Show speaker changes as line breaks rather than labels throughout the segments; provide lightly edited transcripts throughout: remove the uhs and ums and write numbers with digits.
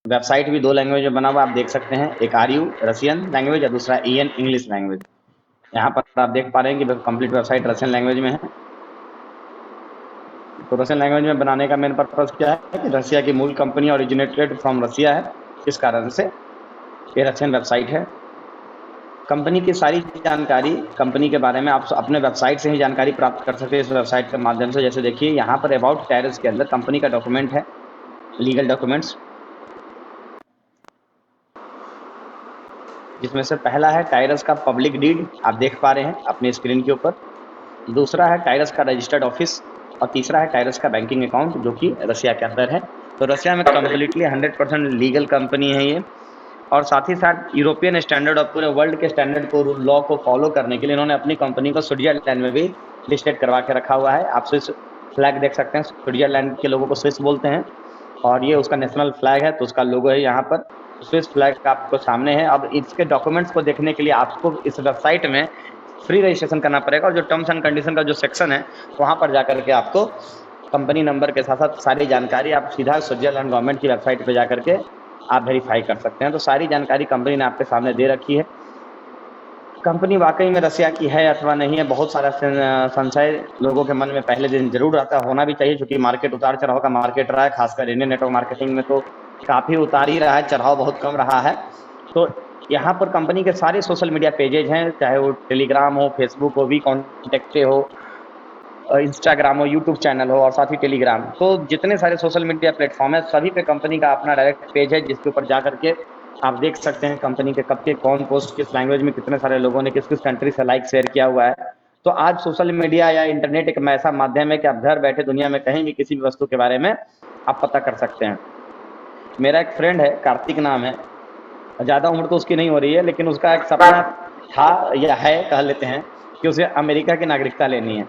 Website भी 2 language में बना हुआ आप देख सकते हैं, एक आरयू रशियन लैंग्वेज और दूसरा ईएन इंग्लिश लैंग्वेज। यहाँ पर आप देख पा रहे हैं कि कंप्लीट वेबसाइट रशियन लैंग्वेज में है। तो रशियन लैंग्वेज में बनाने का मेन पर्पज क्या है कि रशिया की मूल कंपनी ओरिजिनेटेड फ्रॉम रशिया है, इस कारण से ये रशियन वेबसाइट है। कंपनी की सारी जानकारी कंपनी के बारे में आप अपने वेबसाइट से ही जानकारी प्राप्त कर सकते हैं इस वेबसाइट के माध्यम से। जैसे देखिए यहाँ पर अबाउट टायर्स के अंदर कंपनी का डॉक्यूमेंट है, लीगल डॉक्यूमेंट्स, जिसमें से पहला है टायरस का पब्लिक डीड, आप देख पा रहे हैं अपनी स्क्रीन के ऊपर। दूसरा है टायरस का रजिस्टर्ड ऑफिस और तीसरा है टायरस का बैंकिंग अकाउंट जो कि रशिया के अंदर है। तो रशिया में कम्प्लीटली 100% लीगल कंपनी है ये, और साथ ही साथ यूरोपियन स्टैंडर्ड और पूरे वर्ल्ड के स्टैंडर्ड को लॉ को फॉलो करने के लिए इन्होंने अपनी कंपनी को स्विट्जरलैंड में भी लिस्टेड करवा के रखा हुआ है। आप स्विस फ्लैग देख सकते हैं, स्विट्जरलैंड के लोगों को स्विस बोलते हैं और ये उसका नेशनल फ्लैग है, तो उसका लोगो है यहाँ पर, स्विस फ्लैग आपको सामने है। अब इसके डॉक्यूमेंट्स को देखने के लिए आपको इस वेबसाइट में फ्री रजिस्ट्रेशन करना पड़ेगा और जो टर्म्स एंड कंडीशन का जो सेक्शन है वहाँ पर जाकर के आपको कंपनी नंबर के साथ साथ सारी जानकारी आप सीधा स्विट्जरलैंड गवर्नमेंट की वेबसाइट पे जाकर के आप वेरीफाई कर सकते हैं। तो सारी जानकारी कंपनी ने आपके सामने दे रखी है। कंपनी वाकई में रशिया की है अथवा नहीं है, बहुत सारा संशय लोगों के मन में पहले दिन जरूर रहता, होना भी चाहिए, क्योंकि मार्केट उतार चढ़ाव का मार्केट रहा है, खासकर इंडियन नेटवर्क मार्केटिंग में तो काफ़ी उतार ही रहा है, चढ़ाव बहुत कम रहा है। तो यहाँ पर कंपनी के सारे सोशल मीडिया पेजेज हैं, चाहे वो टेलीग्राम हो, फेसबुक हो, वी कॉन्टेक्ट हो, इंस्टाग्राम हो, यूट्यूब चैनल हो और साथ ही टेलीग्राम, तो जितने सारे सोशल मीडिया प्लेटफॉर्म है सभी पे कंपनी का अपना डायरेक्ट पेज है, जिसके ऊपर जा करके आप देख सकते हैं कंपनी के कब के कौन पोस्ट किस लैंग्वेज में कितने सारे लोगों ने किस किस कंट्री से लाइक शेयर किया हुआ है। तो आज सोशल मीडिया या इंटरनेट एक ऐसा माध्यम है कि आप घर बैठे दुनिया में कहीं भी किसी भी वस्तु के बारे में आप पता कर सकते हैं। मेरा एक फ्रेंड है, कार्तिक नाम है, ज़्यादा उम्र तो उसकी नहीं हो रही है, लेकिन उसका एक सपना था या है कह लेते हैं कि उसे अमेरिका की नागरिकता लेनी है,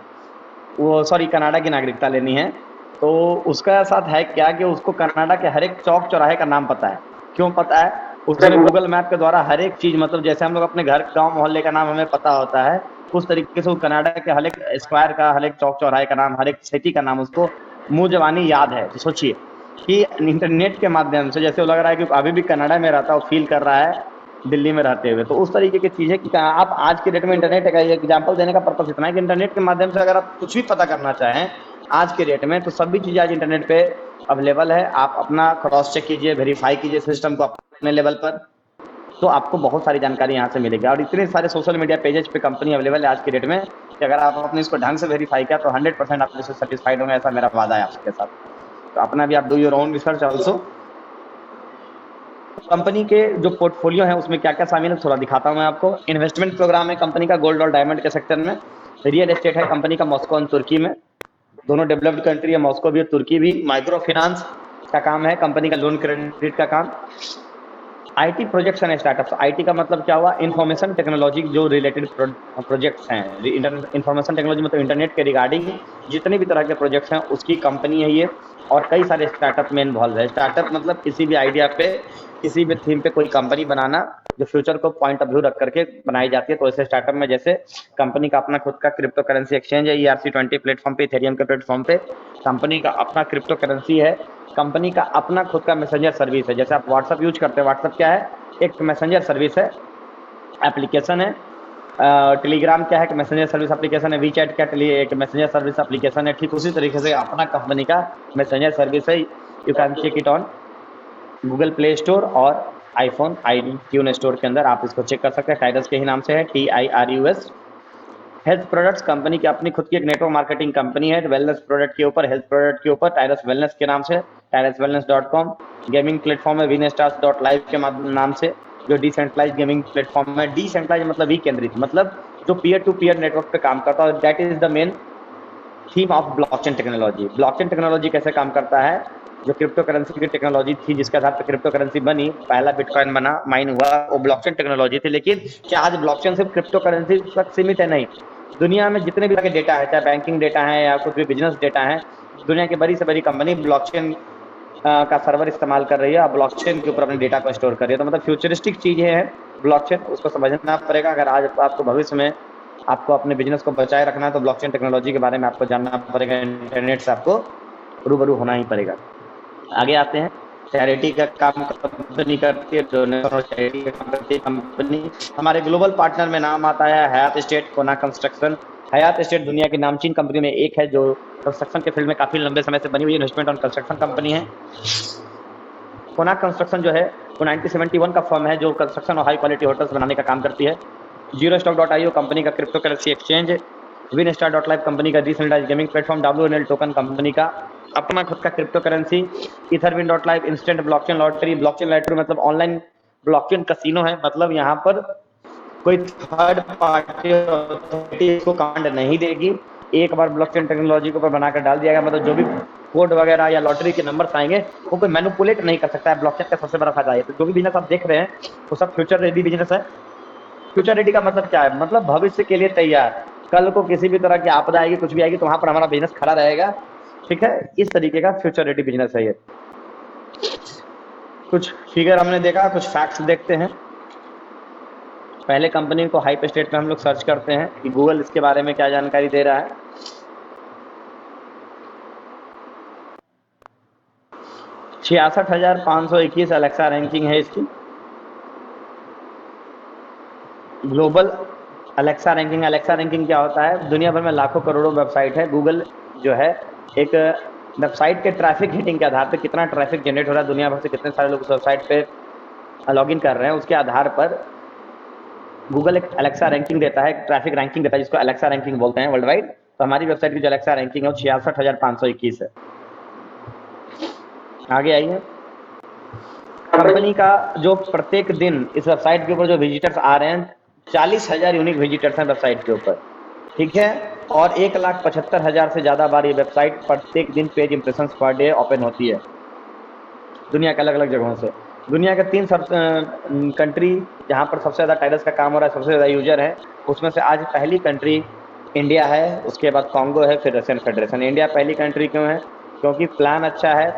वो सॉरी कनाडा की नागरिकता लेनी है। तो उसका साथ है क्या कि उसको कनाडा के हर एक चौक चौराहे का नाम पता है। क्यों पता है? उसने गूगल मैप के द्वारा हर एक चीज़, मतलब जैसे हम लोग अपने घर गांव मोहल्ले का नाम हमें पता होता है, उस तरीके से वो कनाडा के हर एक स्क्वायर का, हर एक चौक चौराहे का नाम, हर एक सिटी का नाम उसको मुंह जबानी याद है। तो सोचिए कि इंटरनेट के माध्यम से जैसे वो लग रहा है कि अभी भी कनाडा में रहता है, फील कर रहा है दिल्ली में रहते हुए। तो उस तरीके की चीज़ें कि आप आज की डेट में इंटरनेट का एग्जांपल देने का पर्पस इतना है कि इंटरनेट के माध्यम से अगर आप कुछ भी पता करना चाहें आज के डेट में, तो सभी चीज़ें आज इंटरनेट पे अवेलेबल है। आप अपना क्रॉस चेक कीजिए, वेरीफाई कीजिए सिस्टम को अपने लेवल पर, तो आपको बहुत सारी जानकारी यहाँ से मिलेगी। और इतने सारे सोशल मीडिया पेजेस पे कंपनी अवेलेबल है आज की डेट में कि अगर आप अपने इसको ढंग से वेरीफाई किया तो 100% आप इससे सेटिस्फाइड होंगे, ऐसा मेरा वादा है आपके साथ। तो अपना भी आप do your own research also. Company के जो पोर्टफोलियो है उसमें क्या क्या शामिल है थोड़ा दिखाता हूं मैं आपको। इन्वेस्टमेंट प्रोग्राम है कंपनी का गोल्ड और डायमंड के सेक्टर में। रियल एस्टेट है कंपनी का मॉस्को और तुर्की में, दोनों डेवलप्ड कंट्री है, मॉस्को भी और तुर्की भी। माइक्रो फाइनेंस का काम है कंपनी का, लोन क्रेडिट का काम। IT projects and startups, IT का मतलब क्या हुआ, इंफॉर्मेशन टेक्नोलॉजी जो रिलेटेड प्रोजेक्ट्स हैं, इंफॉर्मेशन टेक्नोलॉजी मतलब इंटरनेट के रिगार्डिंग जितने भी तरह के प्रोजेक्ट्स हैं उसकी कंपनी है ये। और कई सारे स्टार्टअप में इन्वॉल्व है। स्टार्टअप मतलब किसी भी आइडिया पे, किसी भी थीम पे कोई कंपनी बनाना जो फ्यूचर को पॉइंट ऑफ व्यू रख करके बनाई जाती है। तो ऐसे स्टार्टअप में जैसे कंपनी का अपना खुद का क्रिप्टो करेंसी एक्सचेंज है ERC-20 प्लेटफॉर्म पे, इथेरियम के प्लेटफॉर्म पे कंपनी का अपना क्रिप्टो करेंसी है। कंपनी का अपना खुद का मैसेंजर सर्विस है, जैसे आप व्हाट्सअप यूज करते हैं, व्हाट्सअप क्या है, एक मैसेंजर सर्विस है, एप्लीकेशन है। टेलीग्राम क्या है, कि मैसेंजर सर्विस एप्लीकेशन है। वीचैट क्या एक मैसेंजर सर्विस एप्लीकेशन है। ठीक उसी तरीके से अपना कंपनी का मैसेंजर सर्विस है। You can check it on Google Play Store और आईफोन iTunes स्टोर के अंदर आप इसको चेक कर सकते हैं। टाइरस के ही नाम से है, TIRUS। हेल्थ प्रोडक्ट्स, कंपनी की अपनी खुद की एक नेटवर्क मार्केटिंग कंपनी है, वेलनेस प्रोडक्ट के ऊपर, हेल्थ प्रोडक्ट के ऊपर, टाइरस वेलनेस के नाम से, TyrusWellness.com। गेमिंग प्लेटफॉर्म है Vinestars.live के नाम से, जो डिसेंट्रलाइज गेमिंग प्लेटफॉर्म है। डिसेंट्रलाइज मतलब विकेंद्रित, मतलब जो पीयर टू पीयर नेटवर्क पे काम करता है। That is the main theme of blockchain technology. Blockchain technology कैसे काम करता है, जो क्रिप्टो करेंसी की टेक्नोलॉजी थी जिसके आधार पर क्रिप्टो करेंसी बनी, पहला बिटकॉइन बना, माइन हुआ, वो ब्लॉकचेन टेक्नोलॉजी थी। लेकिन क्या आज ब्लॉकचेन सिर्फ क्रिप्टो करेंसी तक सीमित है? नहीं, दुनिया में जितने भी तरह के डेटा है, चाहे बैंकिंग डेटा है या कुछ भी बिजनेस डेटा है, दुनिया की बड़ी से बड़ी कंपनी ब्लॉकचेन का सर्वर इस्तेमाल कर रही है और ब्लॉकचेन के ऊपर अपने डेटा को स्टोर कर रही है। तो मतलब फ्यूचरिस्टिक चीजें हैं ब्लॉकचेन, उसको समझना पड़ेगा। अगर आज आपको भविष्य में आपको अपने बिजनेस को बचाए रखना है तो ब्लॉकचेन टेक्नोलॉजी के बारे में आपको जानना पड़ेगा, इंटरनेट से आपको रूबरू होना ही पड़ेगा। आगे आते हैं। चैरिटी का काम कंपनी करती है, डोनेशन और चैरिटी का काम करती है कंपनी। हमारे ग्लोबल पार्टनर में नाम आता है हयात स्टेट, कोना कंस्ट्रक्शन। हयात स्टेट दुनिया की नामचीन कंपनी में एक है जो कंस्ट्रक्शन के फील्ड में काफी लंबे समय से बनी हुई इन्वेस्टमेंट और कंस्ट्रक्शन कंपनी है। कोना कंस्ट्रक्शन जो है वो 1971 का फर्म है जो कंस्ट्रक्शन और हाई क्वालिटी होटल्स बनाने का काम करती है। Zero stock dot IO company का crypto currency exchange, win star dot live company का decentralised gaming platform, WNL token company का अपना खुद का crypto currency, Etherwin dot live instant blockchain lottery. Blockchain lottery मतलब ऑनलाइन ब्लॉकचेन कसिनो है, मतलब यहाँ पर कोई थर्ड पार्टी अथॉरिटी इसको कमांड नहीं देगी। एक बार ब्लॉकचेन टेक्नोलॉजी के ऊपर बनाकर डाल दिया गया, मतलब जो भी कोड वगैरह या लॉटरी के नंबर आएंगे वो कोई मैनिपुलेट नहीं कर सकता है। ब्लॉकचेन का सबसे बड़ा फायदा है। तो जो भी बिजनेस आप देख रहे हैं वो सब फ्यूचर रेडी बिजनेस है। फ्यूचर रेडी का मतलब क्या है? मतलब भविष्य के लिए तैयार। कल को किसी भी तरह की आपदा आएगी, कुछ भी आएगी, तो वहां पर हमारा बिजनेस खड़ा रहेगा। ठीक है, इस तरीके का फ्यूचर रेडी बिजनेस है ये। कुछ फिगर हमने देखा, कुछ फैक्ट्स देखते हैं। पहले कंपनी को हाइप स्टेट में हम लोग सर्च करते हैं कि गूगल इसके बारे में क्या जानकारी दे रहा है। 66,521 अलेक्सा रैंकिंग है इसकी, global Alexa ranking. Alexa ranking क्या होता है? दुनिया भर में लाखों करोड़ों वेबसाइट है। गूगल जो है एक वेबसाइट के ट्रैफिक हिटिंग के आधार पर, कितना ट्रैफिक जनरेट हो रहा है, दुनिया भर से कितने सारे लोग उस वेबसाइट पे लॉगिन कर रहे हैं, उसके आधार पर गूगल एक अलेक्सा रैंकिंग देता है, ट्रैफिक रैंकिंग देता है, जिसको अलेक्सा रैंकिंग बोलते हैं वर्ल्ड वाइड। तो हमारी वेबसाइट की जो अलेक्सा रैंकिंग है वो 66,521 है। आगे आइए। कंपनी का जो प्रत्येक दिन इस वेबसाइट के ऊपर जो विजिटर्स आ रहे हैं, 40,000 यूनिक विजिटर्स हैं वेबसाइट के ऊपर। ठीक है, और 1,75,000 से ज्यादा बार ये वेबसाइट प्रत्येक दिन page impressions per day open होती है दुनिया के अलग अलग जगहों से। दुनिया के 3 सब कंट्री जहाँ पर सबसे ज़्यादा टाइडस का काम हो रहा है, सबसे ज़्यादा यूजर है, उसमें से आज पहली कंट्री इंडिया है, उसके बाद कॉन्गो है, फिर रशियन फेडरेशन। इंडिया पहली कंट्री क्यों है? क्योंकि प्लान अच्छा है,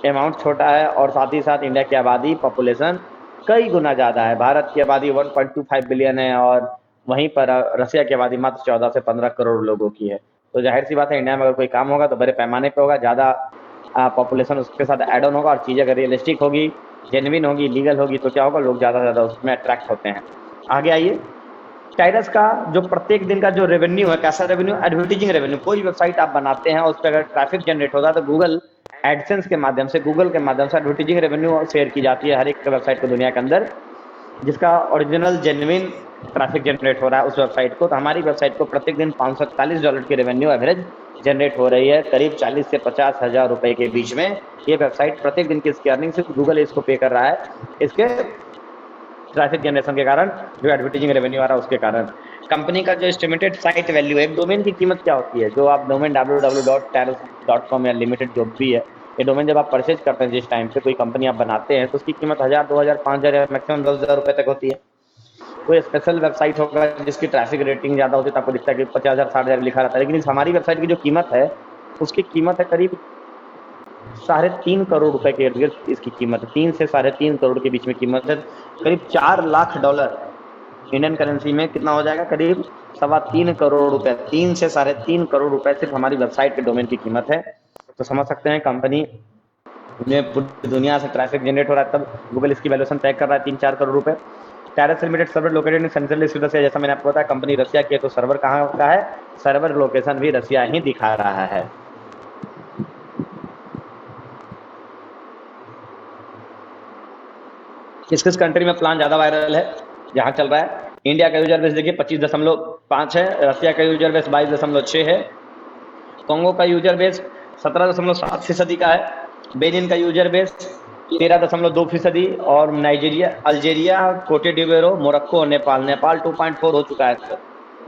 अमाउंट छोटा है, और साथ ही साथ इंडिया की आबादी पॉपुलेशन कई गुना ज़्यादा है। भारत की आबादी 1.25 बिलियन है और वहीं पर रसिया की आबादी मात्र 14 से 15 करोड़ लोगों की है। तो जाहिर सी बात है, इंडिया में अगर कोई काम होगा तो बड़े पैमाने पे होगा, ज़्यादा पॉपुलेशन उसके साथ ऐड ऑन होगा, और चीज़ें अगर रियलिस्टिक होगी, जेन्युइन होगी, लीगल होगी, तो क्या होगा, लोग ज़्यादा से ज़्यादा उसमें अट्रैक्ट होते हैं। आगे आइए। टाइडस का जो प्रत्येक दिन का जो रेवेन्यू है, कैसा रेवेन्यू? Advertising revenue. कोई वेबसाइट आप बनाते हैं और उस पर अगर ट्रैफिक जनरेट होता है तो गूगल एडसेंस के माध्यम से, गूगल के माध्यम से एडवर्टीजिंग रेवेन्यू शेयर की जाती है हर एक वेबसाइट को दुनिया के अंदर, जिसका ओरिजिनल जेन्युइन ट्रैफिक जनरेट हो रहा है उस वेबसाइट को। तो हमारी वेबसाइट को प्रत्येक दिन $541 की रेवेन्यू एवरेज जनरेट हो रही है, करीब 40 से 50,000 रुपए के बीच में। ये वेबसाइट प्रत्येक दिन की इसकी अर्निंग से गूगल इसको पे कर रहा है, इसके ट्रैफिक जनरेशन के कारण, जो एडवर्टाइजिंग रेवेन्यू आ रहा है उसके कारण। कंपनी का जो एस्टिमेटेड साइट वैल्यू है, एक डोमेन की कीमत क्या होती है? जो आप डोमेन www.taros.com या लिमिटेड जो भी है, ये डोमेन जब आप परचेज करते हैं, जिस टाइम पे कोई कंपनी आप बनाते हैं, तो उसकी कीमत 1,000, 2,000, 5,000 या मैक्सिमम 10,000 रुपए तक होती है। कोई स्पेशल वेबसाइट होगा जिसकी ट्रैफिक रेटिंग ज़्यादा होती है तो आपको दिखता है कि 50,000, 60,000 लिखा रहता है, लेकिन इस हमारी वेबसाइट की जो कीमत है, उसकी कीमत है करीब 3.5 करोड़ रुपए के इर्द गिर्द इसकी कीमत है। 3 से 3.5 करोड़ के बीच में कीमत है। करीब $4 लाख इंडियन करेंसी में कितना हो जाएगा? करीब 3.25 करोड़ रुपए। 3 से 3.5 करोड़ रुपए सिर्फ हमारी वेबसाइट के डोमेन की कीमत है। तो समझ सकते हैं कंपनी में पूरी दुनिया से ट्रैफिक जनरेट हो रहा है, तब गूगल इसकी वैल्यूएशन तय कर रहा है 3-4 करोड़ रुपए। Tyrus limited server located in central Asia से, जैसा मैंने आपको बताया कंपनी रसिया की है, तो सर्वर कहाँ का है? सर्वर लोकेशन भी रसिया ही दिखा रहा है। किस किस कंट्री में प्लान ज़्यादा वायरल है, जहाँ चल रहा है? इंडिया का यूजर बेस देखिए 25.5 है, रसिया का यूजर बेस 22.6 है, कॉन्गो का यूजर बेस 17.7% का है, बेनिन का यूजर बेस 13.2%, और नाइजीरिया, अल्जेरिया, कोटे डिवेरो, मोरक्को और नेपाल 2.4 हो चुका है।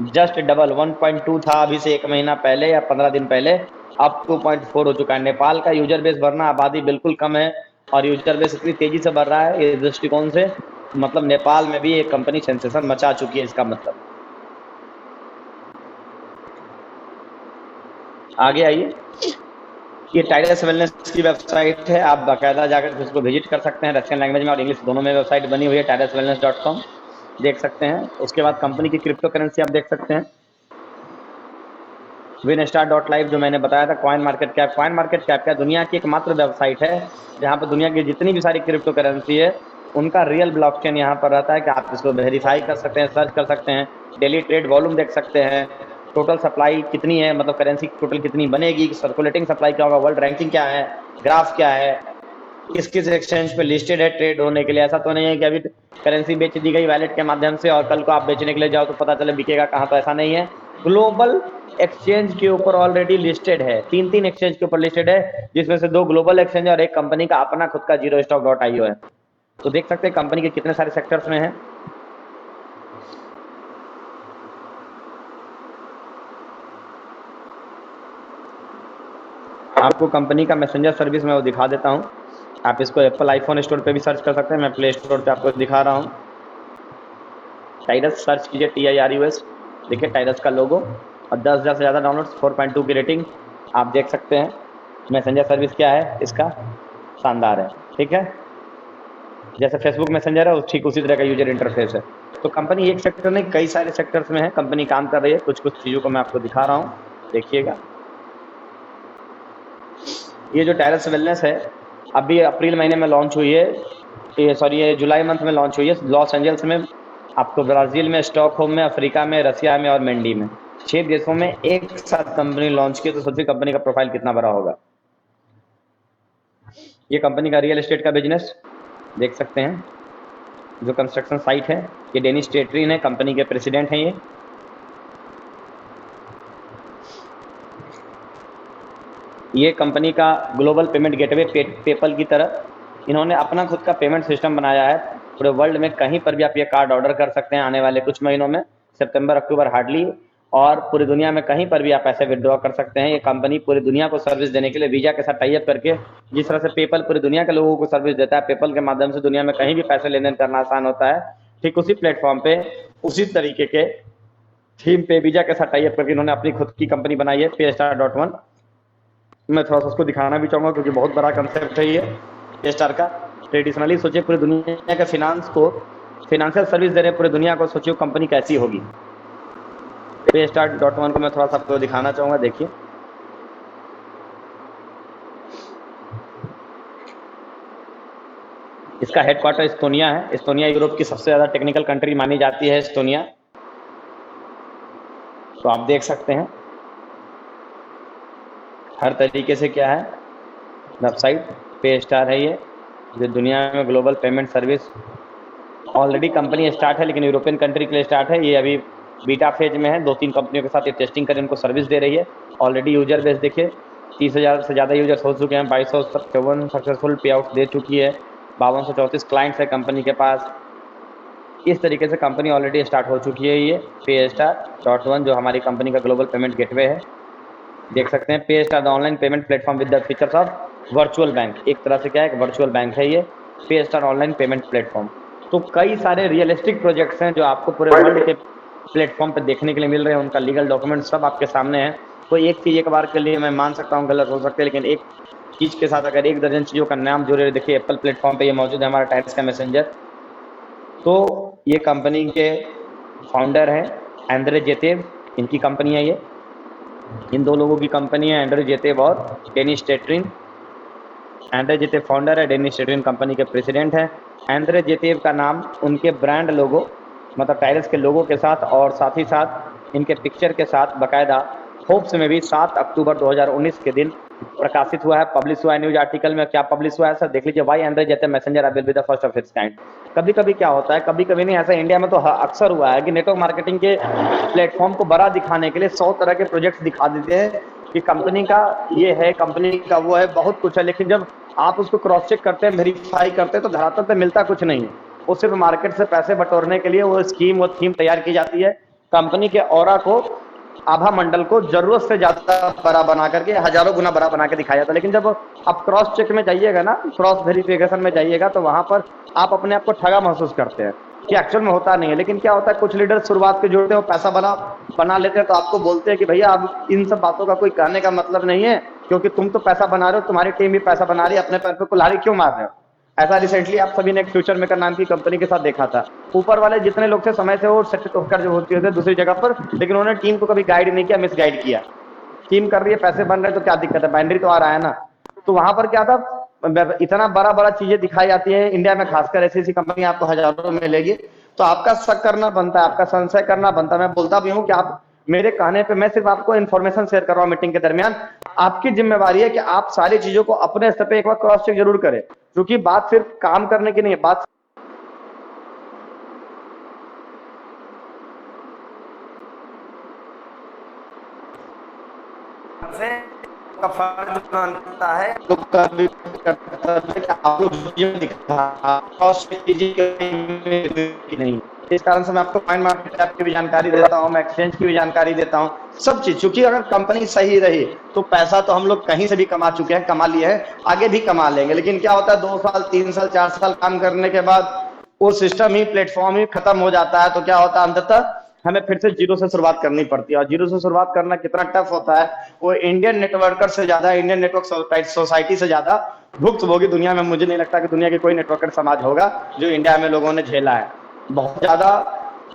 जस्ट डबल 1.2 था अभी से 1 महीना पहले या 15 दिन पहले, अब 2.4 हो चुका है। नेपाल का यूजर बेस बढ़ना, आबादी बिल्कुल कम है और यूजर बेस इतनी तेजी से बढ़ रहा है, इस दृष्टिकोण से मतलब नेपाल में भी एक कंपनी सेंसेशन मचा चुकी है, इसका मतलब। आगे आइए। ये टाइडस वेलनेस की वेबसाइट है, आप बाकायदा जाकर उसको विजिट कर सकते हैं। रशियन लैंग्वेज में और इंग्लिश दोनों में वेबसाइट बनी हुई है, tiduswellness.com देख सकते हैं। उसके बाद कंपनी की क्रिप्टो करेंसी आप देख सकते हैं। विनस्टार डॉट लाइव जो मैंने बताया था, कॉइन मार्केट कैप क्या दुनिया की एकमात्र वेबसाइट है जहाँ पर दुनिया की जितनी भी सारी क्रिप्टो करेंसी है उनका रियल ब्लॉकचेन यहाँ पर रहता है कि आप इसको वेरीफाई कर सकते हैं, सर्च कर सकते हैं, डेली ट्रेड वॉल्यूम देख सकते हैं, टोटल सप्लाई कितनी है, मतलब करेंसी टोटल कितनी बनेगी, सर्कुलेटिंग सप्लाई क्या होगा, वर्ल्ड रैंकिंग क्या है, ग्राफ क्या है, किस किस एक्सचेंज पे लिस्टेड है ट्रेड होने के लिए। ऐसा तो नहीं है कि अभी करेंसी बेच दी गई वैलेट के माध्यम से और कल को आप बेचने के लिए जाओ तो पता चले बिकेगा कहाँ, तो ऐसा नहीं है। ग्लोबल एक्सचेंज के ऊपर ऑलरेडी लिस्टेड है, तीन एक्सचेंज के ऊपर लिस्टेड है, जिसमें से 2 ग्लोबल एक्सचेंज और एक कंपनी का अपना खुद का जीरो स्टॉक डॉट आईओ है। तो देख सकते हैं कंपनी के कितने सारे सेक्टर्स में है। आपको कंपनी का मैसेंजर सर्विस मैं वो दिखा देता हूँ। आप इसको एप्पल आईफोन स्टोर पे भी सर्च कर सकते हैं, मैं प्ले स्टोर पे आपको दिखा रहा हूँ। टाइरस सर्च कीजिए, TIRUS, देखिए टाइरस का लोगो और 10,000 से ज़्यादा डाउनलोड्स, 4.2 की रेटिंग। आप देख सकते हैं मैसेंजर सर्विस क्या है इसका, शानदार है। ठीक है, जैसे फेसबुक मैसेंजर है ठीक उसी तरह का यूजर इंटरफेस है। तो कंपनी एक सेक्टर नहीं कई सारे सेक्टर्स में है कंपनी काम कर रही है। कुछ कुछ चीज़ों को मैं आपको दिखा रहा हूँ, देखिएगा। ये जो टायरस वेलनेस है अभी अप्रैल महीने में लॉन्च हुई है, ये जुलाई मंथ में लॉन्च हुई है लॉस एंजल्स में, आपको ब्राज़ील में, स्टॉकहोम में, अफ्रीका में, रसिया में और मंडी में, 6 देशों में एक साथ कंपनी लॉन्च की। तो सोचिए कंपनी का प्रोफाइल कितना बड़ा होगा। ये कंपनी का रियल एस्टेट का बिजनेस देख सकते हैं, जो कंस्ट्रक्शन साइट है। ये डेनिस टेटरिन है, कंपनी के प्रेसिडेंट हैं ये कंपनी का ग्लोबल पेमेंट गेटवे पेपल की तरह इन्होंने अपना खुद का पेमेंट सिस्टम बनाया है। पूरे वर्ल्ड में कहीं पर भी आप ये कार्ड ऑर्डर कर सकते हैं आने वाले कुछ महीनों में, सितंबर अक्टूबर हार्डली, और पूरी दुनिया में कहीं पर भी आप पैसे विड्रॉ कर सकते हैं। ये कंपनी पूरी दुनिया को सर्विस देने के लिए वीजा के साथ टाई अप करके, जिस तरह से पेपल पूरी दुनिया के लोगों को सर्विस देता है, पेपल के माध्यम से दुनिया में कहीं भी पैसे लेन देन करना आसान होता है, ठीक उसी प्लेटफॉर्म पे उसी तरीके के थीम पे वीजा के साथ टाई अप करके इन्होंने अपनी खुद की कंपनी बनाई है, Paystar.one। मैं थोड़ा सा उसको दिखाना भी चाहूँगा क्योंकि बहुत बड़ा कंसेप्ट है ये स्टार का। ट्रेडिशनली सोचिए पूरी दुनिया के फिनेंशियल सर्विस दे रहे हैं पूरी दुनिया को, सोचिए कंपनी कैसी होगी। Paystar.one को मैं थोड़ा सा आपको दिखाना चाहूँगा, देखिए। इसका हेडक्वार्टर एस्तोनिया है। एस्तोनिया यूरोप की सबसे ज़्यादा टेक्निकल कंट्री मानी जाती है एस्तोनिया। तो आप देख सकते हैं हर तरीके से क्या है वेबसाइट Paystar है ये, जो दुनिया में global payment service already company start है, लेकिन यूरोपियन कंट्री के लिए स्टार्ट है। ये अभी बीटा फेज में है, 2-3 कंपनियों के साथ ये टेस्टिंग कर इनको सर्विस दे रही है। ऑलरेडी यूजर बेस देखिए 30,000 से ज़्यादा यूजर्स हो चुके हैं, 2257 सक्सेसफुल पे आउट दे चुकी है, 5234 क्लाइंट्स है कंपनी के पास। इस तरीके से कंपनी ऑलरेडी स्टार्ट हो चुकी है ये Paystar.one, जो हमारी कंपनी का ग्लोबल पेमेंट गेटवे है। देख सकते हैं Paystar the online payment platform with the features of virtual bank. एक तरह से क्या है, एक वर्चुअल बैंक है ये Paystar ऑनलाइन पेमेंट प्लेटफॉर्म। तो कई सारे रियलिस्टिक प्रोजेक्ट्स हैं जो आपको पूरे वर्ल्ड के प्लेटफॉर्म पे देखने के लिए मिल रहे हैं। उनका लीगल डॉक्यूमेंट सब आपके सामने है। कोई एक चीज़ एक बार के लिए मैं मान सकता हूँ गलत हो सकता है, लेकिन एक चीज़ के साथ अगर 1 दर्जन चीज़ों का नाम जुड़े, देखिए एप्पल प्लेटफॉर्म पे ये मौजूद है हमारा टाइरस का मैसेंजर। तो ये कंपनी के फाउंडर हैं एंड्रे जेतेव, इनकी कंपनी है ये। इन 2 लोगों की कंपनी है, एंड्रे जेतेव और डेनिस टेटरिन। एंड्रे जेतेव फाउंडर है, डेनिस टेटरिन कंपनी के प्रेसिडेंट हैं। एंड्रे जेतेव का नाम उनके ब्रांड लोगो, मतलब टायरस के लोगों के साथ और साथ ही साथ इनके पिक्चर के साथ बाकायदा फोर्ब्स में भी 7 अक्टूबर 2019 के दिन प्रकाशित हुआ है, पब्लिश हुआ है। न्यूज आर्टिकल में क्या पब्लिश हुआ है सर, देख लीजिए। Why Andre Jetev messenger will be the first of its kind. कभी कभी क्या होता है, कभी कभी नहीं, ऐसा इंडिया में तो अक्सर हुआ है कि नेटवर्क मार्केटिंग के प्लेटफॉर्म को बड़ा दिखाने के लिए 100 तरह के प्रोजेक्ट्स दिखा देते हैं कि कंपनी का ये है, कंपनी का वो है, बहुत कुछ है, लेकिन जब आप उसको क्रॉस चेक करते हैं, वेरीफाई करते हैं, तो धरातल पे मिलता कुछ नहीं है। वो सिर्फ मार्केट से पैसे बटोरने के लिए वो स्कीम, वो थीम तैयार की जाती है। कंपनी के ऑरा को, आभा मंडल को जरूरत से ज्यादा बड़ा बना करके, हजारों गुना बड़ा बना के दिखाया जाता है। लेकिन जब आप क्रॉस चेक में जाइएगा ना, क्रॉस वेरिफिकेशन में जाइएगा, तो वहां पर आप अपने आप को ठगा महसूस करते हैं कि एक्चुअल में होता नहीं है। लेकिन क्या होता है, कुछ लीडर शुरुआत के जुड़ते हैं, पैसा बना लेते हैं, तो आपको बोलते हैं कि भैया अब इन सब बातों का कोई कहने का मतलब नहीं है, क्योंकि तुम तो पैसा बना रहे हो, तुम्हारी टीम भी पैसा बना रही है, अपने पैर पे कुल्हाड़ी क्यों मार रहे हो। ऐसा रिसेंटली आप सभी ने एक फ्यूचर मेकर नाम की कंपनी के साथ देखा था। ऊपर वाले जितने लोग थे समय से वो सेट होकर जो होती थे दूसरी जगह पर, लेकिन उन्होंने टीम को कभी गाइड नहीं किया, मिस गाइड किया। स्कीम कर रही है, पैसे बन रहे हैं, तो क्या दिक्कत है, बाइनरी तो आ रहा है ना। तो वहां पर क्या था, इतना बड़ा बड़ा चीजें दिखाई जाती है इंडिया में, खासकर ऐसी ऐसी कंपनी आपको हजारों में मिलेगी, तो आपका शक करना बनता है, आपका संशय करना बनता है। मैं बोलता भी हूँ कि आप मेरे कहने पे, मैं सिर्फ आपको इन्फॉर्मेशन शेयर कर रहा हूँ मीटिंग के दरमियान। आपकी जिम्मेवारी है कि आप सारी चीजों को अपने स्तर पे एक बार क्रॉस चेक जरूर करें, क्योंकि बात सिर्फ काम करने की नहीं है, बात से का फर्ज बनता है लोग का भी कर्तव्य कि आप लोग जीवन दिखा क्रॉस की नहीं। इस कारण से मैं आपको फाइन मार्केट ऐप की भी जानकारी देता हूँ, मैं एक्सचेंज की भी जानकारी देता हूँ, सब चीज। क्योंकि अगर कंपनी सही रही तो पैसा तो हम लोग कहीं से भी कमा चुके हैं, कमा लिए हैं, आगे भी कमा लेंगे। लेकिन क्या होता है, 2 साल 3 साल 4 साल काम करने के बाद वो सिस्टम ही, प्लेटफॉर्म ही खत्म हो जाता है, तो क्या होता है, अंततः हमें फिर से जीरो से शुरुआत करनी पड़ती है। और जीरो से शुरुआत करना कितना टफ होता है, वो इंडियन नेटवर्कर से ज्यादा, इंडियन नेटवर्क सोसाइटी से ज्यादा भुक्तभोगी दुनिया में मुझे नहीं लगता कि दुनिया के कोई नेटवर्कर समाज होगा जो इंडिया में लोगों ने झेला है। बहुत ज्यादा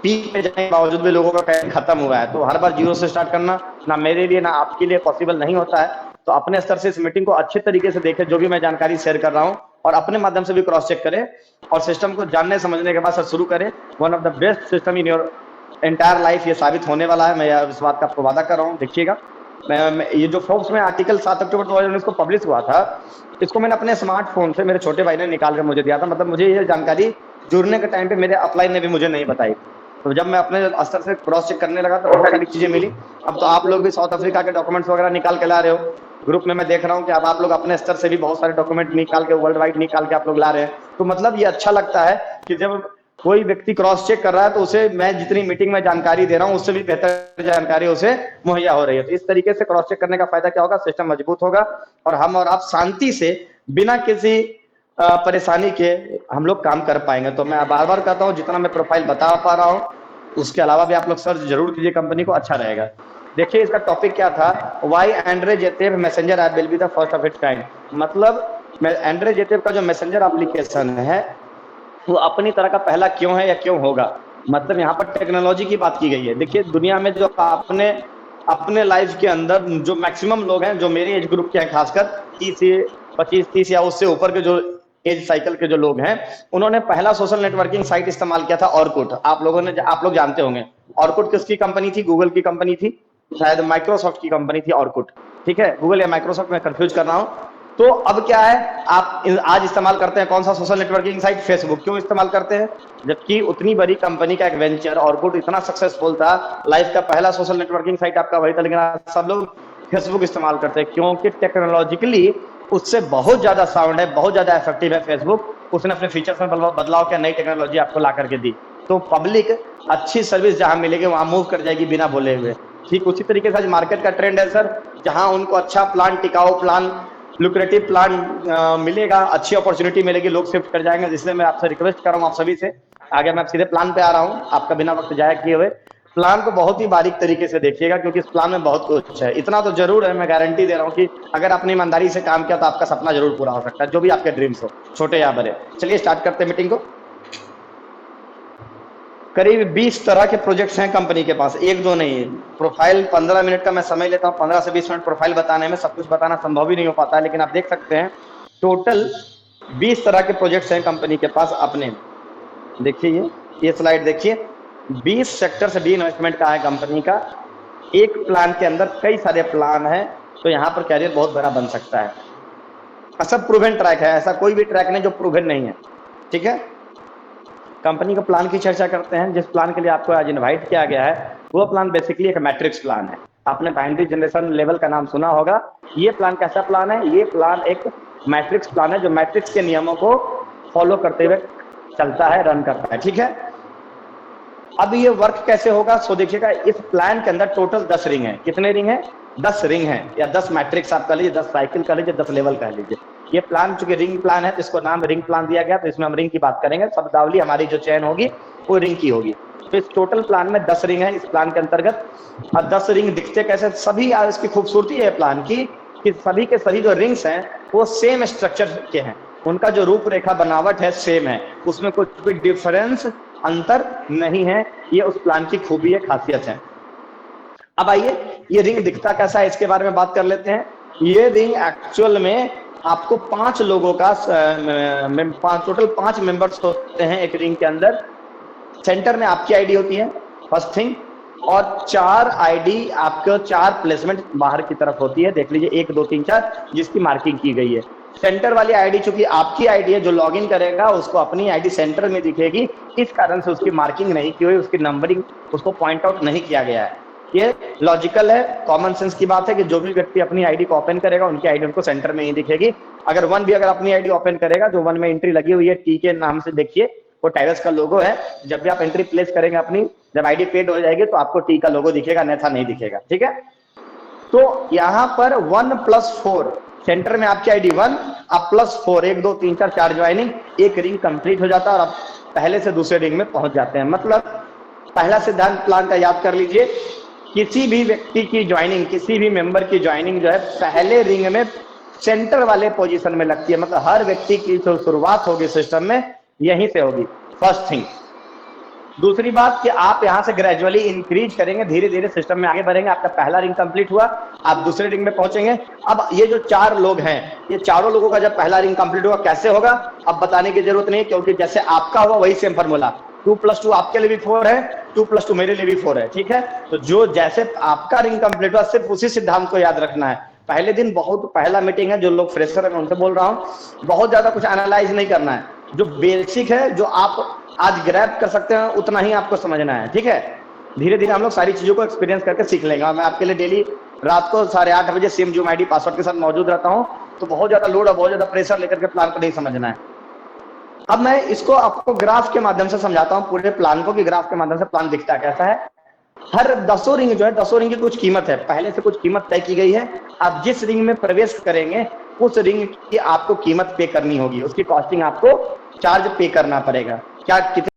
पीक पे जाने के बावजूद भी लोगों का कैरियर खत्म हुआ है। तो हर बार जीरो से स्टार्ट करना ना मेरे लिए ना आपके लिए पॉसिबल नहीं होता है। तो अपने स्तर से इस मीटिंग को अच्छे तरीके से देखें, जो भी मैं जानकारी शेयर कर रहा हूँ, और अपने माध्यम से भी क्रॉस चेक करें, और सिस्टम को जानने समझने के बाद सर शुरू करें। One of the best system in your entire life ये साबित होने वाला है, मैं इस बात का आपको वादा कर रहा हूँ। देखिएगा, मैं ये जो फोर्ब्स में आर्टिकल 7 अक्टूबर 2019 को पब्लिश हुआ था, इसको मैंने अपने स्मार्टफोन से, मेरे छोटे भाई ने निकाल कर मुझे दिया था। मतलब मुझे ये जानकारी जुड़ने के टाइम पे मेरे अपलाइन ने भी मुझे नहीं बताई। तो जब मैं अपने स्तर से क्रॉस चेक करने लगा तो बहुत सारी चीजें मिली। अब तो आप लोग भी साउथ अफ्रीका के डॉक्यूमेंट्स वगैरह निकाल के ला रहे हो, ग्रुप में मैं देख रहा हूँ कि अब आप लोग अपने स्तर से भी बहुत सारे डॉक्यूमेंट निकाल के, वर्ल्ड वाइड निकाल के आप लोग ला रहे हैं। तो मतलब ये अच्छा लगता है कि जब कोई व्यक्ति क्रॉस चेक कर रहा है तो उसे मैं जितनी मीटिंग में जानकारी दे रहा हूं उससे भी बेहतर जानकारी उसे मुहैया हो रही है। तो इस तरीके से क्रॉस चेक करने का फायदा क्या होगा, सिस्टम मजबूत होगा और हम और आप शांति से बिना किसी परेशानी के हम लोग काम कर पाएंगे। तो मैं बार बार कहता हूं, जितना मैं प्रोफाइल बता पा रहा हूं उसके अलावा भी आप लोग सर्च जरूर कीजिए कंपनी को, अच्छा रहेगा। देखिए इसका टॉपिक क्या था, why Andre Jetev messenger app will be the first of its kind. मतलब एंड्रे जेतेव का जो मैसेंजर एप्लीकेशन है वो अपनी तरह का पहला क्यों है या क्यों होगा। मतलब यहाँ पर टेक्नोलॉजी की बात की गई है। देखिए दुनिया में जो आपने अपने लाइफ के अंदर जो मैक्सिमम लोग हैं, जो मेरे एज ग्रुप के हैं, खासकर 25-30 या उससे ऊपर के जो एज साइकिल के जो लोग हैं, उन्होंने पहला सोशल नेटवर्किंग साइट इस्तेमाल किया था ऑर्कुट। आप लोग जानते होंगे ऑर्कुट किसकी कंपनी थी, गूगल की कंपनी थी, शायद माइक्रोसॉफ्ट की कंपनी थी ऑर्कुट। ठीक है, गूगल या माइक्रोसॉफ्ट में कंफ्यूज कर रहा हूं। तो अब क्या है, आप आज इस्तेमाल करते हैं कौन सा सोशल नेटवर्किंग साइट, फेसबुक। क्यों इस्तेमाल करते हैं, जबकि उतनी बड़ी कंपनी का एक वेंचर ऑर्कुट इतना सक्सेसफुल था, लाइफ का पहला सोशल नेटवर्किंग साइट आपका वही था, लेकिन सब लोग फेसबुक इस्तेमाल करते हैं क्योंकि टेक्नोलॉजिकली उससे बहुत ज्यादा साउंड है, बहुत ज्यादा इफेक्टिव है फेसबुक। उसने अपने फीचर्स में बदलाव किया, नई टेक्नोलॉजी आपको ला करके दी। तो पब्लिक अच्छी सर्विस जहां मिलेगी वहां मूव कर जाएगी बिना बोले हुए। ठीक उसी तरीके से आज मार्केट का ट्रेंड है सर, जहां उनको अच्छा प्लान, टिकाऊ प्लान, लुक्रेटिव प्लान मिलेगा, अच्छी अपॉर्चुनिटी मिलेगी, लोग शिफ्ट कर जाएंगे। जिसलिए मैं आपसे रिक्वेस्ट कर रहा हूँ, आप सभी से आगे मैं सीधे प्लान पे आ रहा हूँ, आपका बिना वक्त जाया किए हुए। प्लान को बहुत ही बारीक तरीके से देखिएगा क्योंकि इस प्लान में बहुत कुछ है। इतना तो जरूर है, मैं गारंटी दे रहा हूँ कि अगर आपने ईमानदारी से काम किया तो आपका सपना जरूर पूरा हो सकता है, जो भी आपके ड्रीम्स हो, छोटे या बड़े। चलिए स्टार्ट करते हैं मीटिंग को। करीब 20 तरह के प्रोजेक्ट्स हैं कंपनी के पास, एक दो नहीं। प्रोफाइल 15 मिनट का मैं समय लेता हूँ, 15 से 20 मिनट प्रोफाइल बताने में, सब कुछ बताना संभव ही नहीं हो पाता है। लेकिन आप देख सकते हैं टोटल 20 तरह के प्रोजेक्ट्स हैं कंपनी के पास अपने। देखिए ये स्लाइड देखिए, 20 सेक्टर से डी इन्वेस्टमेंट का है कंपनी का। एक प्लान के अंदर कई सारे प्लान हैं, तो यहाँ पर कैरियर बहुत बड़ा बन सकता है। सब प्रूवन ट्रैक है, ऐसा कोई भी ट्रैक नहीं जो प्रूवन नहीं है। ठीक है, कंपनी का प्लान की चर्चा करते हैं। जिस प्लान के लिए आपको आज इनवाइट किया गया है वो प्लान बेसिकली एक मैट्रिक्स प्लान है। आपने बाइनरी जनरेशन लेवल का नाम सुना होगा। ये प्लान कैसा प्लान है, ये प्लान एक मैट्रिक्स प्लान है जो मैट्रिक्स के नियमों को फॉलो करते हुए चलता है, रन करता है। ठीक है, अब ये वर्क कैसे होगा, सो देखिएगा इस प्लान के अंदर टोटल 10 रिंग है। कितने रिंग है, 10 रिंग है, या 10 मैट्रिक्स आप कह लीजिए, 10 साइकिल कह लीजिए, 10 लेवल कह लीजिए। ये प्लान चूंकि रिंग प्लान है तो इसको नाम रिंग प्लान दिया गया, तो इसमें हम रिंग की बात करेंगे। शब्दावली हमारी जो चयन होगी वो रिंग की होगी। तो इस टोटल प्लान में 10 रिंग है इस प्लान के अंतर्गत। और 10 रिंग दिखते कैसे, सभी इसकी खूबसूरती है प्लान की कि सभी के सभी जो रिंग्स हैं वो सेम स्ट्रक्चर के हैं, उनका जो रूपरेखा बनावट है सेम है, उसमें कुछ भी डिफरेंस अंतर नहीं है। ये उस प्लान की खूबी है, खासियत है। अब आइए ये रिंग दिखता कैसा है इसके बारे में बात कर लेते हैं। ये रिंग एक्चुअल में आपको 5 लोगों का टोटल 5 मेंबर्स होते हैं एक रिंग के अंदर। सेंटर में आपकी आईडी होती है फर्स्ट थिंग, और 4 आईडी आपको 4 प्लेसमेंट बाहर की तरफ होती है। देख लीजिए 1 2 3 4 जिसकी मार्किंग की गई है। सेंटर वाली आईडी चूंकि आपकी आईडी है, जो लॉगिन करेगा उसको अपनी आईडी सेंटर में दिखेगी, इस कारण से उसकी मार्किंग नहीं की हुई, उसकी नंबरिंग उसको पॉइंट आउट नहीं किया गया है। ये लॉजिकल है, कॉमन सेंस की बात है कि जो भी व्यक्ति अपनी आईडी को ओपन करेगा उनकी आईडी उनको सेंटर में ही दिखेगी। अगर वन भी अगर अपनी आईडी ओपन करेगा, जो वन में एंट्री लगी हुई है टी के नाम से, देखिए वो टाइरस का लोगो है। जब भी आप एंट्री प्लेस करेंगे अपनी, जब आईडी पेड हो जाएगी तो आपको टी का लोगो दिखेगा, अन्यथा नहीं दिखेगा। ठीक है, तो यहाँ पर 1+4 सेंटर में आपकी आईडी 1, अब +4 1 2 3 4 4 ज्वाइनिंग, एक रिंग कंप्लीट हो जाता है और आप पहले से दूसरे रिंग में पहुंच जाते हैं। मतलब पहला सिद्धांत प्लान का याद कर लीजिए, किसी भी व्यक्ति की ज्वाइनिंग, किसी भी मेंबर की ज्वाइनिंग जो है पहले रिंग में सेंटर वाले पोजीशन में लगती है। मतलब हर व्यक्ति की जो शुरुआत होगी सिस्टम में यहीं से होगी, फर्स्ट थिंग। दूसरी बात कि आप यहां से ग्रेजुअली इंक्रीज करेंगे, धीरे धीरे सिस्टम में आगे बढ़ेंगे। आपका पहला रिंग कंप्लीट हुआ, आप दूसरे रिंग में पहुंचेंगे। अब ये जो 4 लोग हैं, ये चारों लोगों का जब पहला रिंग कंप्लीट होगा, कैसे होगा अब बताने की जरूरत नहीं, क्योंकि जैसे आपका हुआ वही सेम फॉर्मूला। 2+2 आपके लिए भी 4 है, 2+2 मेरे लिए भी 4 है। ठीक है, तो जो जैसे आपका रिंग कंप्लीट हुआ, सिर्फ उसी सिद्धांत को याद रखना है। पहले दिन बहुत पहला मीटिंग है, जो लोग फ्रेशर है मैं उनसे बोल रहा हूँ, बहुत ज्यादा कुछ एनालाइज नहीं करना है। जो बेसिक है, जो आप आज ग्रैब कर सकते हैं, उतना ही आपको समझना है। ठीक है, धीरे धीरे हम लोग सारी चीजों को एक्सपीरियंस करके सीख लेंगे। और मैं आपके लिए डेली रात को 8:30 बजे सेम जूम आईडी पासवर्ड के साथ मौजूद रहता हूँ। तो बहुत ज्यादा लोड और बहुत ज्यादा प्रेशर लेकर के प्लान को नहीं समझना है। अब मैं इसको आपको ग्राफ के माध्यम से समझाता हूँ पूरे प्लान को, कि ग्राफ के माध्यम से प्लान दिखता कैसा है। हर 10 रिंग जो है, 10 रिंग की कुछ कीमत है, पहले से कुछ कीमत तय की गई है। आप जिस रिंग में प्रवेश करेंगे उस रिंग की आपको कीमत पे करनी होगी, उसकी कॉस्टिंग आपको चार्ज पे करना पड़ेगा। क्या कितने